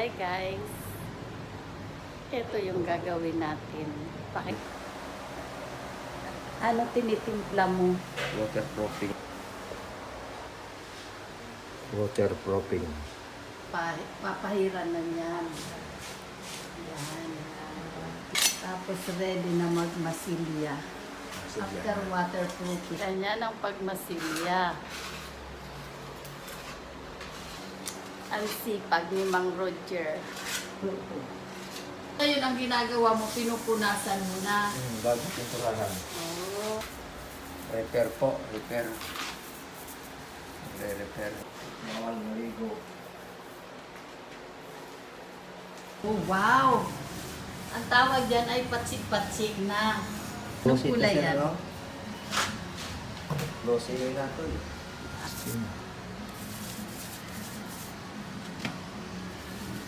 Hi guys! Ito yung gagawin natin. Ano tinitimpla mo? Waterproofing. Waterproofing. Papahiran na yan. Yan. Tapos ready na magmasilya. After waterproofing. Ganyan ang pagmasilya. Ang sipag ni Mang Roger. Ayun ang ginagawa mo, pinupunasan mo na. Bago pinturahan. Oh. Repair po, repair. Repair. Bawal maligo. Oh, wow! Ang tawag dyan ay patsik-patsik na. Anong kulay yan? Glossy na ito eh.